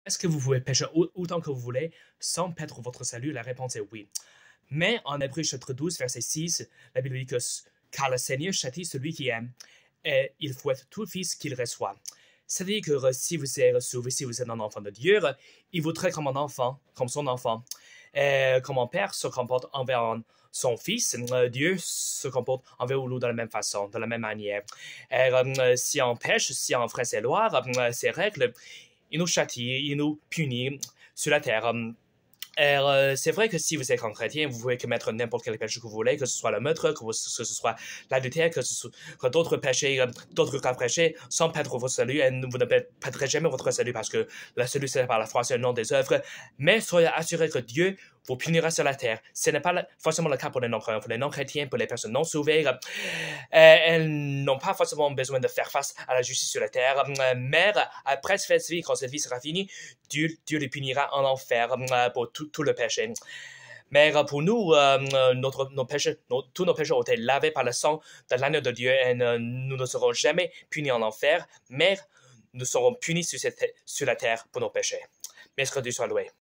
Est-ce que vous pouvez pécher autant que vous voulez sans perdre votre salut? La réponse est oui. Mais en Hébreux chapitre 12, verset 6, la Bible dit que car le Seigneur châtie celui qui aime, et il fouette tout fils qu'il reçoit. C'est-à-dire que si vous êtes sauvé, si vous êtes un enfant de Dieu, il vous traite comme un enfant, comme son enfant. Et comme un père se comporte envers son fils, Dieu se comporte envers nous de la même façon, de la même manière. Et si on pêche, si on ferait ses lois, ses règles, il nous châtie, il nous punit sur la terre. C'est vrai que si vous êtes un chrétien, vous pouvez commettre n'importe quel péché que vous voulez, que ce soit le meurtre, que ce soit l'adultère, que d'autres péchés, d'autres graves péchés, sans perdre votre salut, et vous ne perdrez jamais votre salut parce que le salut c'est par la foi, c'est le nom des œuvres. Mais soyez assurés que Dieu vous punira sur la terre. Ce n'est pas forcément le cas pour les non-croyants, pour les non-chrétiens, pour les personnes non sauvées. Elles n'ont pas forcément besoin de faire face à la justice sur la terre. Mais après cette vie, quand cette vie sera finie, Dieu les punira en enfer pour tout le péché. Mais pour nous, tous nos péchés ont été lavés par le sang de l'agneau de Dieu et nous ne serons jamais punis en enfer, mais nous serons punis sur la terre pour nos péchés. Mais est-ce que Dieu soit loué?